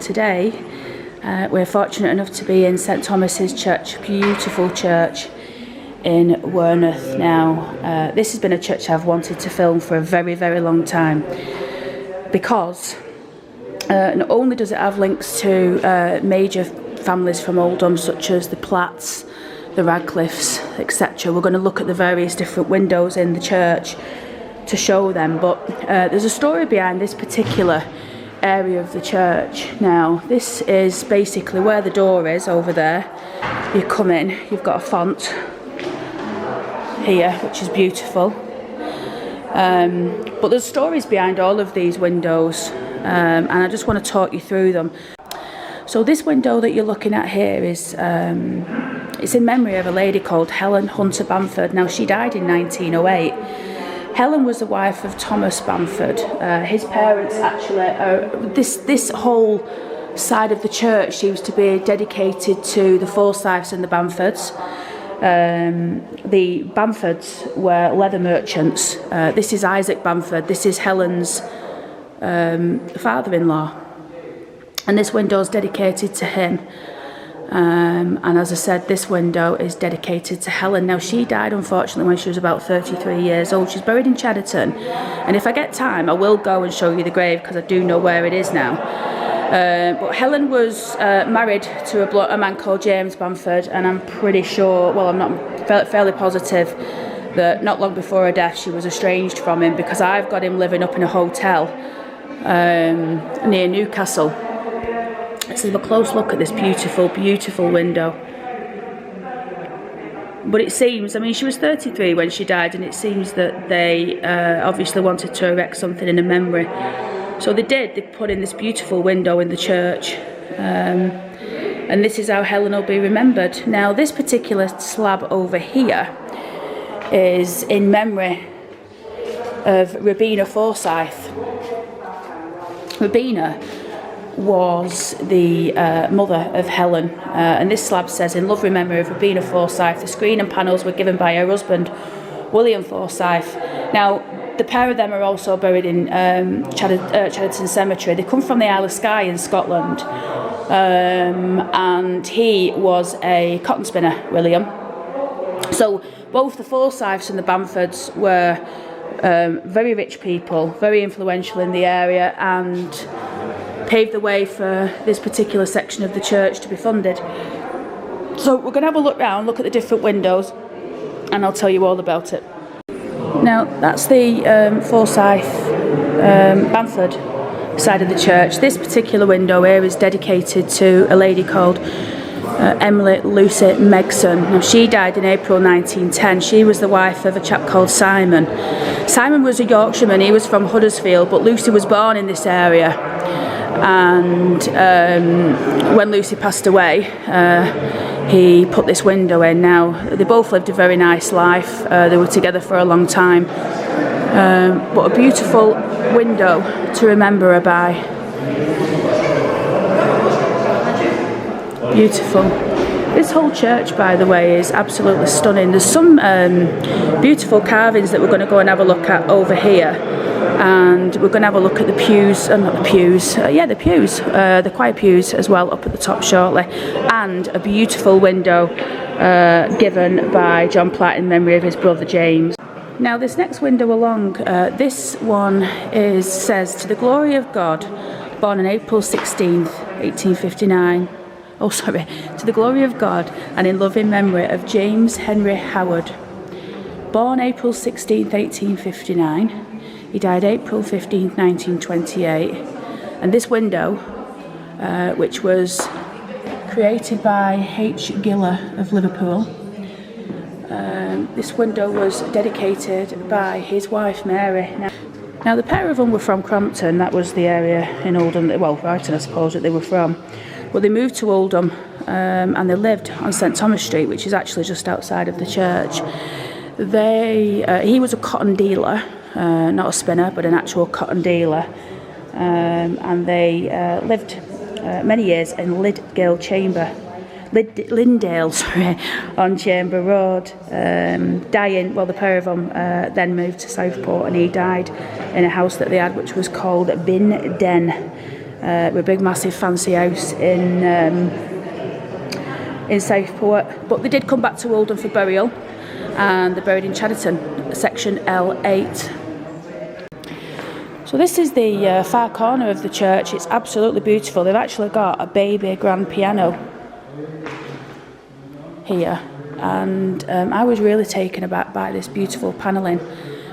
today we're fortunate enough to be in St Thomas's Church, beautiful church in Werneth. Now this has been a church I've wanted to film for a very long time, because not only does it have links to major families from Oldham such as the Platts, the Radcliffes, etc. We're going to look at the various different windows in the church to show them, but there's a story behind this particular area of the church. Now this is basically where the door is over there. You come in, you've got a font here which is beautiful, but there's stories behind all of these windows, and I just want to talk you through them. So this window that you're looking at here is it's in memory of a lady called Helen Hunter Bamford. Now she died in 1908. Helen was the wife of Thomas Bamford. His parents actually, this whole side of the church seems to be dedicated to the Forsyths and the Bamfords. The Bamfords were leather merchants. This is Isaac Bamford. This is Helen's father-in-law. And this window is dedicated to him. And as I said, this window is dedicated to Helen. Now she died unfortunately when she was about 33 years old. She's buried in Chedderton, and if I get time I will go and show you the grave, because I do know where it is now. But Helen was married to a man called James Bamford, and I'm pretty sure, well I'm not fairly positive, that not long before her death she was estranged from him, because I've got him living up in a hotel near Newcastle. Let's have a close look at this beautiful window. But it seems, I mean, she was 33 when she died, and it seems that they obviously wanted to erect something in her memory. So they did. They put in this beautiful window in the church, and this is how Helen will be remembered. Now this particular slab over here is in memory of Robina Forsyth. Robina was the mother of Helen, and this slab says, "In loving memory of Robina Forsyth." The screen and panels were given by her husband, William Forsyth. Now, the pair of them are also buried in Chedderton Cemetery. They come from the Isle of Skye in Scotland, and he was a cotton spinner, William. So both the Forsyths and the Bamfords were very rich people, very influential in the area, and paved the way for this particular section of the church to be funded. So we're going to have a look round, look at the different windows, and I'll tell you all about it. Now that's the Forsyth Bamford side of the church. This particular window here is dedicated to a lady called Emily Lucy Megson. Now she died in April 1910. She was the wife of a chap called Simon. Simon was a Yorkshireman, he was from Huddersfield, but Lucy was born in this area. And when Lucy passed away, he put this window in. Now they both lived a very nice life. They were together for a long time, but a beautiful window to remember her by. Beautiful. This whole church, by the way, is absolutely stunning. There's some beautiful carvings that we're going to go and have a look at over here. And we're going to have a look at the pews, not the pews, the pews, the choir pews as well up at the top shortly, and a beautiful window given by John Platt in memory of his brother James. Now this next window along, this one says, "To the glory of God, born on April 16th, 1859, to the glory of God and in loving memory of James Henry Howard, born April 16th, 1859. He died April 15th, 1928. And this window, which was created by H. Giller of Liverpool, this window was dedicated by his wife Mary. Now the pair of them were from Crompton. That was the area in Oldham, well, Brighton I suppose, that they were from. But they moved to Oldham, and they lived on St Thomas Street, which is actually just outside of the church. He was a cotton dealer, not a spinner, but an actual cotton dealer, and they lived many years in Lindale on Chamber Road, dying, well the pair of them then moved to Southport, and he died in a house that they had which was called Bin Den, with a big massive fancy house in Southport. But they did come back to Oldham for burial, and they're buried in Chadderton, section L8. So this is the far corner of the church. It's absolutely beautiful. They've actually got a baby grand piano here, and I was really taken aback by this beautiful panelling.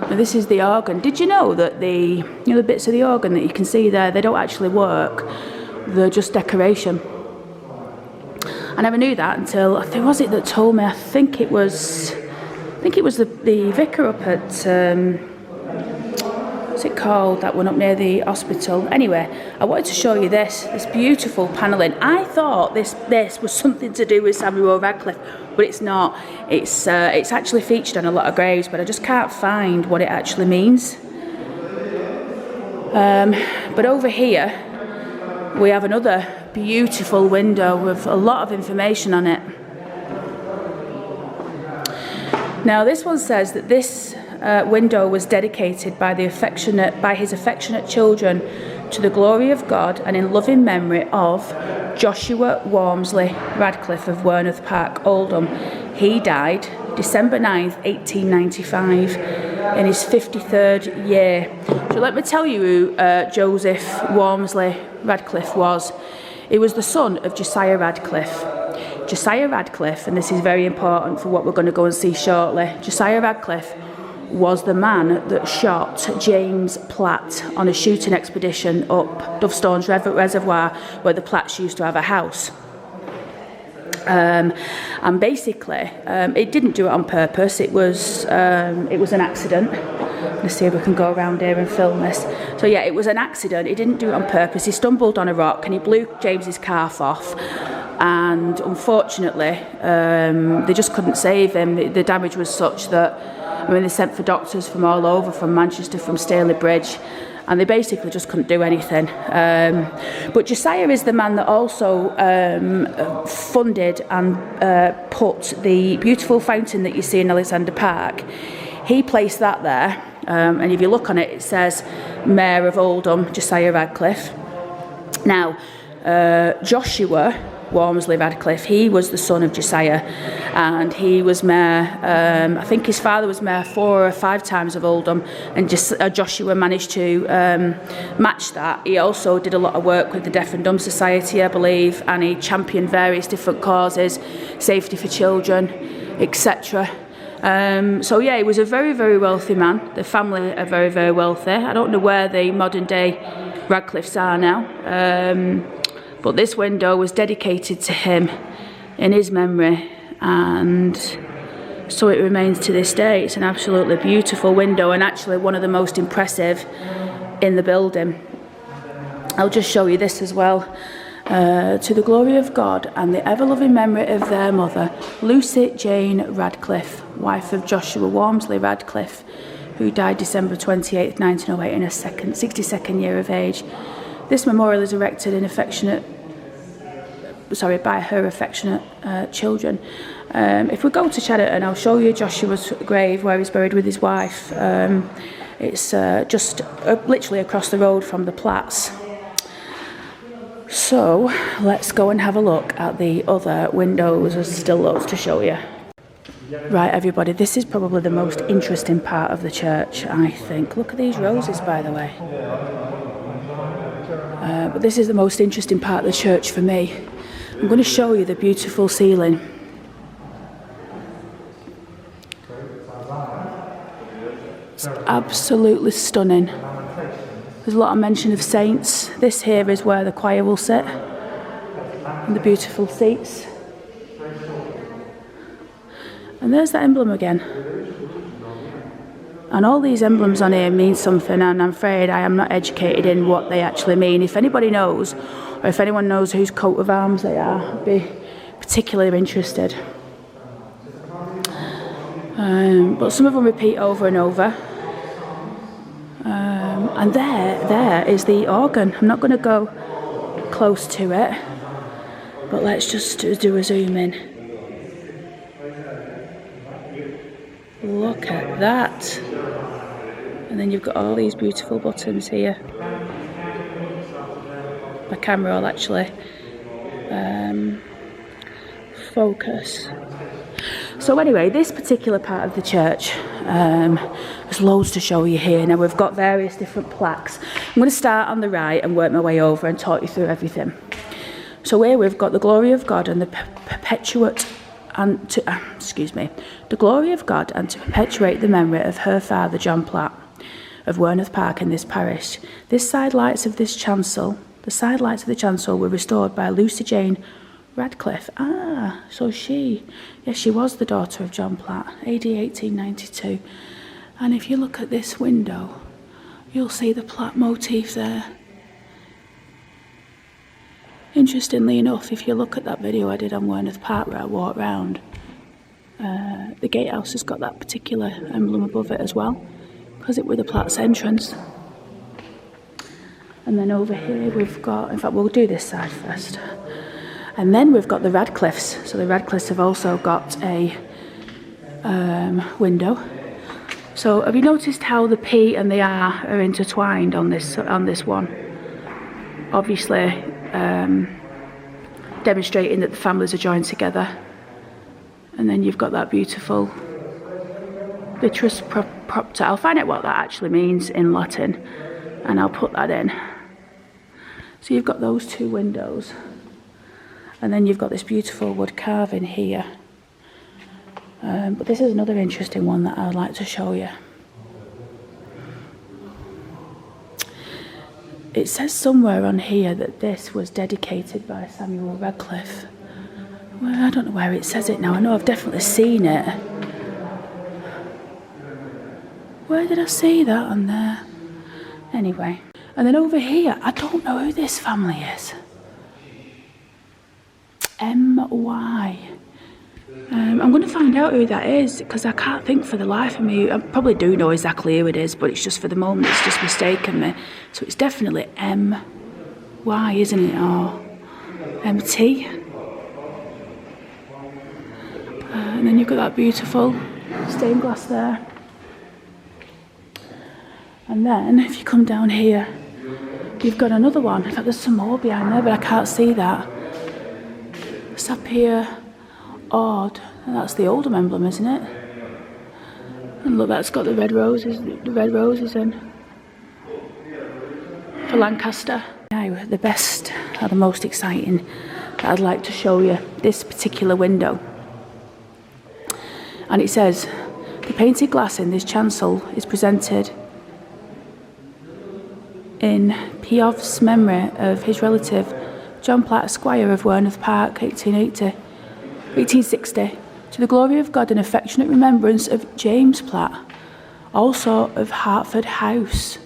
Now this is the organ. Did you know that the bits of the organ that you can see there, they don't actually work? They're just decoration. I never knew that until, who was it that told me? I think it was the vicar up at what's it called, that one up near the hospital. Anyway, I wanted to show you this beautiful panelling. I thought this was something to do with Samuel Radcliffe, but it's not. It's actually featured on a lot of graves, but I just can't find what it actually means. But over here we have another beautiful window with a lot of information on it. Now this one says that this window was dedicated by his affectionate children to the glory of God and in loving memory of Joshua Walmsley Radcliffe of Werneth Park, Oldham. He died December 9th, 1895, in his 53rd year. So let me tell you who Joseph Walmsley Radcliffe was. He was the son of Josiah Radcliffe. Josiah Radcliffe, and this is very important for what we're going to go and see shortly, Josiah Radcliffe was the man that shot James Platt on a shooting expedition up Dovestones Reservoir, where the Platts used to have a house. And basically, it didn't do it on purpose. It was an accident. Let's see if we can go around here and film this. So yeah, it was an accident. He didn't do it on purpose. He stumbled on a rock and he blew James's calf off. And unfortunately, they just couldn't save him. The damage was such that, they sent for doctors from all over, from Manchester, from Staley Bridge, and they basically just couldn't do anything. But Josiah is the man that also funded and put the beautiful fountain that you see in Alexander Park. He placed that there, and if you look on it, it says Mayor of Oldham, Josiah Radcliffe. Now, Joshua Walmsley Radcliffe, he was the son of Josiah, and he was mayor, I think his father was mayor 4 or 5 times of Oldham, and Joshua managed to match that. He also did a lot of work with the Deaf and Dumb Society, I believe, and he championed various different causes, safety for children, etc. So yeah, he was a very, very wealthy man. The family are very, very wealthy. I don't know where the modern day Radcliffes are now. But this window was dedicated to him in his memory, and so it remains to this day. It's an absolutely beautiful window, and actually one of the most impressive in the building. I'll just show you this as well. To the glory of God and the ever-loving memory of their mother, Lucy Jane Radcliffe, wife of Joshua Walmsley Radcliffe, who died December 28th, 1908 in her 62nd year of age. This memorial is erected by her affectionate children. If we go to Chadderton, I'll show you Joshua's grave where he's buried with his wife. It's just literally across the road from the Platts. So let's go and have a look at the other windows. There's still loads to show you. Right, everybody, this is probably the most interesting part of the church, I think. Look at these roses, by the way. But this is the most interesting part of the church for me. I'm going to show you the beautiful ceiling. It's absolutely stunning. There's a lot of mention of saints. This here is where the choir will sit, and the beautiful seats. And there's that emblem again. And all these emblems on here mean something, and I'm afraid I am not educated in what they actually mean. If anybody knows, or if anyone knows whose coat of arms they are, I'd be particularly interested. But some of them repeat over and over. And there is the organ. I'm not going to go close to it, but let's just do a zoom in. Look at that. And then you've got all these beautiful buttons here. my camera will actually focus. So anyway, this particular part of the church, there's loads to show you here. Now we've got various different plaques. I'm going to start on the right and work my way over and talk you through everything. So here we've got the glory of God and the perpetuate and to the glory of God and to perpetuate the memory of her father John Platt of Werneth Park in this parish. The side lights of the chancel were restored by Lucy Jane Radcliffe. So she was the daughter of John Platt, AD 1892. And if you look at this window, you'll see the Platt motif there. Interestingly enough, if you look at that video I did on Werneth Park where I walked round, the gatehouse has got that particular emblem above it as well, because it was the Platt's entrance. And then over here we've got, in fact we'll do this side first, and then we've got the Radcliffes. So the Radcliffes have also got a window. So have you noticed how the P and the R are intertwined on this one? Obviously demonstrating that the families are joined together. And then you've got that beautiful Vitrus propter. I'll find out what that actually means in Latin and I'll put that in. So you've got those two windows, and then you've got this beautiful wood carving here. But this is another interesting one that I'd like to show you. It says somewhere on here that this was dedicated by Samuel Radcliffe. Well, I don't know where it says it now. I know I've definitely seen it. Where did I see that on there? Anyway. And then over here, I don't know who this family is. M.Y. I'm going to find out who that is, because I can't think for the life of me. I probably do know exactly who it is, but it's just for the moment, it's just mistaken me. So it's definitely M.Y, isn't it? Or M.T. And then you've got that beautiful stained glass there. And then, if you come down here, you've got another one. In fact, there's some more behind there, but I can't see that. Sapir Odd, and that's the Oldham emblem, isn't it? And look, that's got the red roses in. For Lancaster. Now, the best, or the most exciting, that I'd like to show you, this particular window. And it says, the painted glass in this chancel is presented in Piov's memory of his relative, John Platt, Esquire of Werneth Park, 1860, to the glory of God and affectionate remembrance of James Platt, also of Hertford House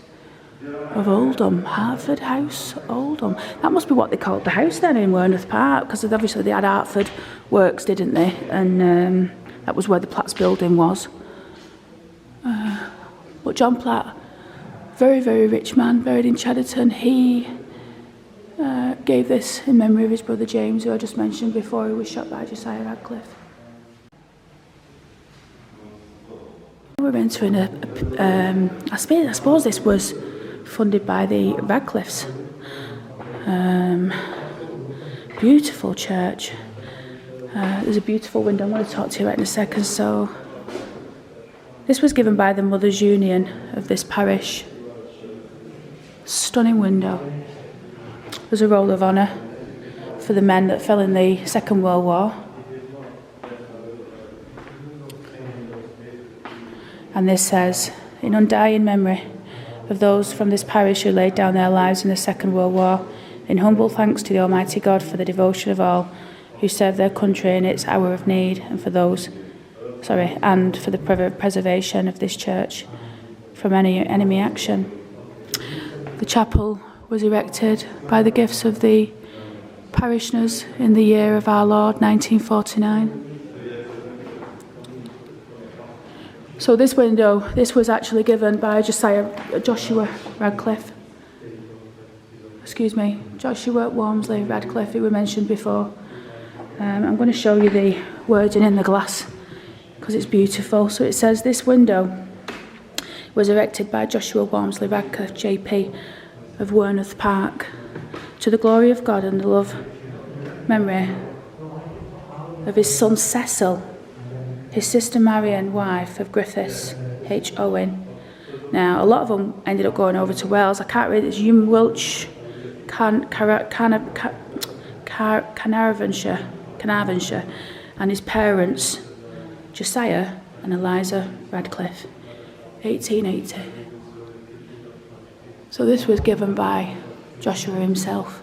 of Oldham. Hertford House, Oldham. That must be what they called the house then in Werneth Park, because obviously they had Hertford Works, didn't they? And that was where the Platt's building was. But John Platt, very, very rich man, buried in Chadderton. He gave this in memory of his brother James, who I just mentioned before, who was shot by Josiah Radcliffe. We're entering I suppose this was funded by the Radcliffes. Beautiful church. There's a beautiful window I'm going to talk to you about in a second. So this was given by the Mothers' Union of this parish. Stunning window. There's a roll of honour for the men that fell in the Second World War. And this says, in undying memory of those from this parish who laid down their lives in the Second World War, in humble thanks to the Almighty God for the devotion of all who served their country in its hour of need, and for the preservation of this church from any enemy action. The chapel was erected by the gifts of the parishioners in the year of our Lord, 1949. So this window, this was actually given by Joshua Radcliffe. Joshua Walmsley Radcliffe, who we mentioned before. I'm going to show you the wording in the glass because it's beautiful. So it says, this window was erected by Joshua Walmsley Radcliffe, JP, of Werneth Park, to the glory of God and the love memory of his son Cecil, his sister Marion, wife of Griffiths H. Owen. Now, a lot of them ended up going over to Wales. I can't read it. It's Wiltshire, Carnarvonshire, and his parents, Josiah and Eliza Radcliffe, 1880. So this was given by Joshua himself.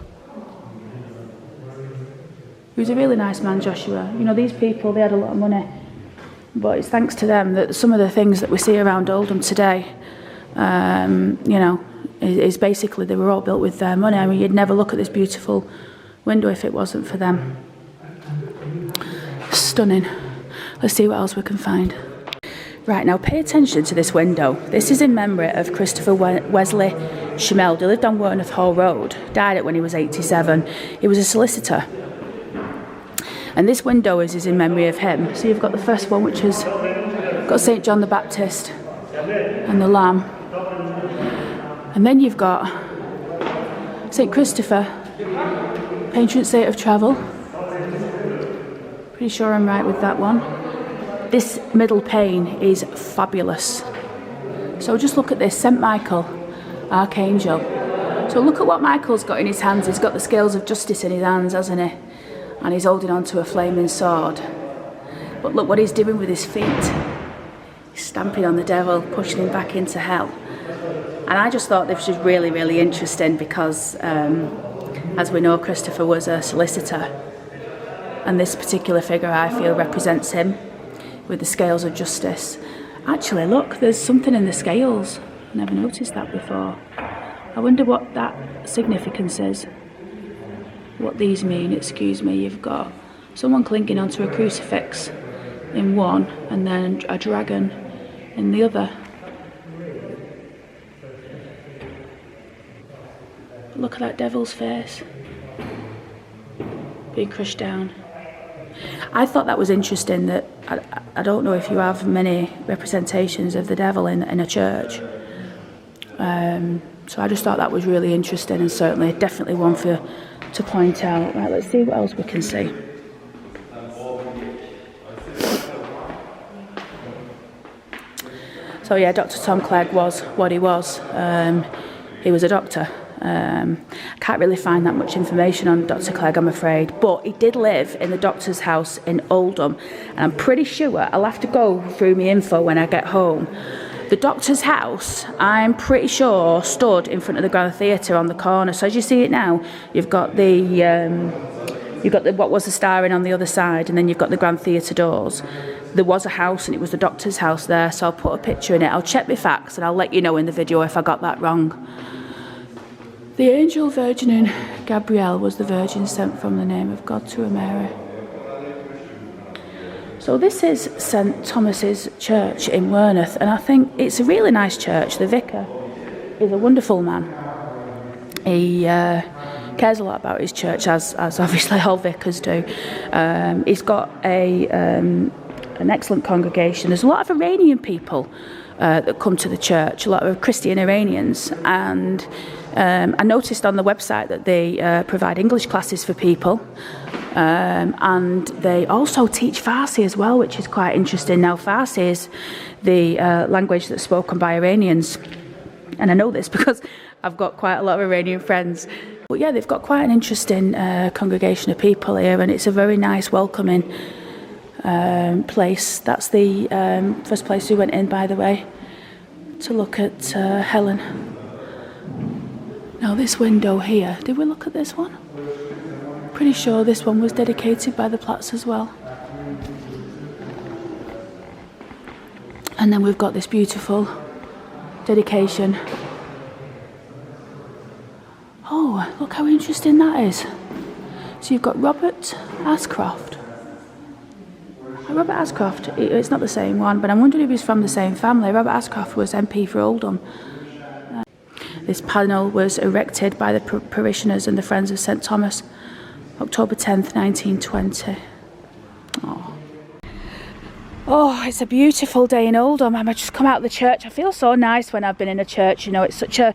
He was a really nice man, Joshua. You know, these people, they had a lot of money, but it's thanks to them that some of the things that we see around Oldham today, you know, is basically they were all built with their money. I mean, you'd never look at this beautiful window if it wasn't for them. Stunning. Let's see what else we can find. Right, now pay attention to this window. This is in memory of Christopher Wesley Schmeld. He lived on Werneth Hall Road, died it when he was 87. He was a solicitor. And this window is in memory of him. So you've got the first one, which has got St. John the Baptist and the Lamb. And then you've got St. Christopher, patron saint of travel. Pretty sure I'm right with that one. This middle pane is fabulous. So just look at this, St. Michael, Archangel. So look at what Michael's got in his hands. He's got the scales of justice in his hands, hasn't he? And he's holding onto a flaming sword. But look what he's doing with his feet. He's stamping on the devil, pushing him back into hell. And I just thought this was really, really interesting because, as we know, Christopher was a solicitor. And this particular figure, I feel, represents him with the scales of justice. Actually, look, there's something in the scales. I never noticed that before. I wonder what that significance is. What these mean, excuse me. You've got someone clinging onto a crucifix in one and then a dragon in the other. Look at that devil's face being crushed down. I thought that was interesting that I don't know if you have many representations of the devil in a church. So I just thought that was really interesting and certainly definitely one to point out. Right, let's see what else we can see. So yeah, Dr. Tom Clegg was what he was. He was a doctor. I can't really find that much information on Dr. Clegg, I'm afraid, but he did live in the doctor's house in Oldham, and I'm pretty sure I'll have to go through my info when I get home. The doctor's house, I'm pretty sure, stood in front of the Grand Theatre on the corner. So as you see it now, you've got the what was the Star Inn on the other side, and then you've got the Grand Theatre doors. There was a house, and it was the doctor's house there. So I'll put a picture in it. I'll check my facts, and I'll let you know in the video if I got that wrong. The angel, virgin, and Gabrielle was the virgin sent from the name of God to a Mary. So this is St. Thomas's Church in Werneth, and I think it's a really nice church. The vicar is a wonderful man. He cares a lot about his church, as obviously all vicars do. He's got an excellent congregation. There's a lot of Iranian people that come to the church, a lot of Christian Iranians, and I noticed on the website that they provide English classes for people. And they also teach Farsi as well, which is quite interesting. Now, Farsi is the language that's spoken by Iranians. And I know this because I've got quite a lot of Iranian friends. But yeah, they've got quite an interesting congregation of people here, and it's a very nice, welcoming place. That's the first place we went in, by the way, to look at Helen. Now, this window here, did we look at this one? Pretty sure this one was dedicated by the Platts as well. And then we've got this beautiful dedication. Oh, look how interesting that is. So you've got Robert Ascroft. Robert Ascroft, it's not the same one, but I'm wondering if he's from the same family. Robert Ascroft was MP for Oldham. This panel was erected by the parishioners and the Friends of St. Thomas, October 10th, 1920. Oh, it's a beautiful day in Oldham. I've just come out of the church. I feel so nice when I've been in a church, you know, it's such a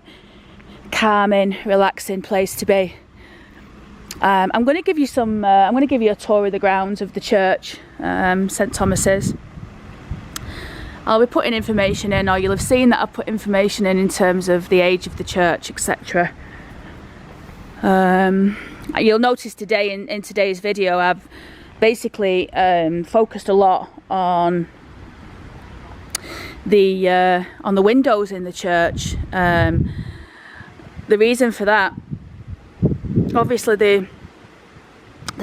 calming, relaxing place to be. I'm going to give you some. I'm going to give you a tour of the grounds of the church, St Thomas's. I'll be putting information in, or you'll have seen that I put information in terms of the age of the church, etc. You'll notice today in today's video, I've basically focused a lot on the windows in the church. The reason for that, obviously the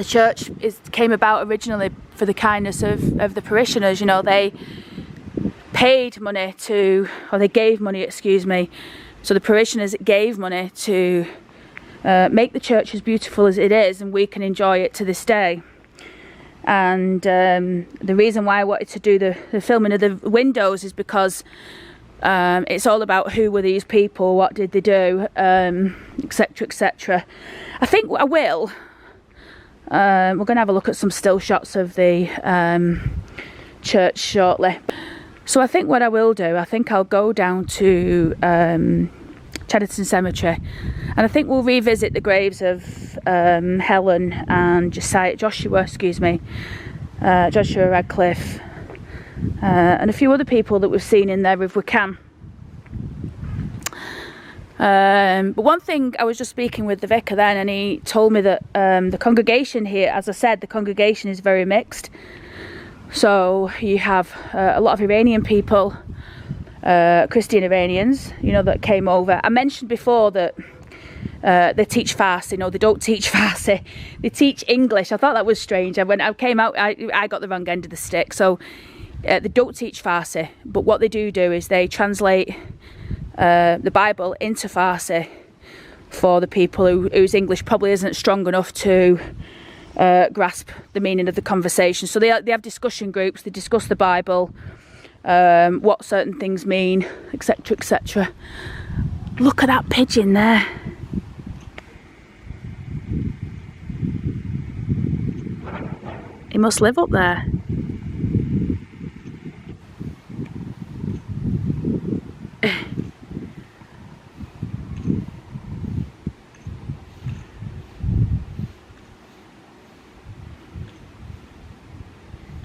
church came about originally for the kindness of the parishioners. You know, they paid money to, or they gave money, excuse me, so the parishioners gave money to make the church as beautiful as it is, and we can enjoy it to this day. And the reason why I wanted to do the filming of the windows is because it's all about who were these people, what did they do, etc, etc. I think I will. We're going to have a look at some still shots of the church shortly. So I think what I will do, I think I'll go down to Chedderton Cemetery, and I think we'll revisit the graves of Helen and Joshua Radcliffe, and a few other people that we've seen in there if we can. But one thing, I was just speaking with the vicar then, and he told me that the congregation here, as I said, the congregation is very mixed. So you have a lot of Iranian people, Christian Iranians, you know, that came over. I mentioned before that they teach Farsi. No, they don't teach Farsi. They teach English. I thought that was strange. When I came out, I got the wrong end of the stick. So they don't teach Farsi, but what they do is they translate the Bible into Farsi for the people whose English probably isn't strong enough to grasp the meaning of the conversation. So they have discussion groups. They discuss the Bible, what certain things mean, etc, etc. Look at that pigeon there. He must live up there.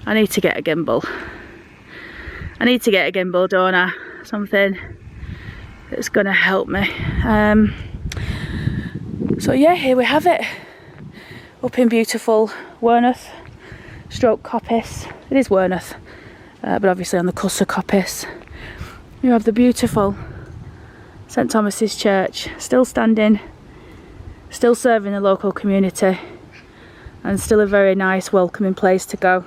I need to get a gimbal. I need to get a gimbal, don't I? Something that's going to help me. So yeah, here we have it. Up in beautiful Werneth / Coppice. It is Werneth, but obviously on the cusp of Coppice. You have the beautiful St Thomas's Church, still standing, still serving the local community, and still a very nice, welcoming place to go.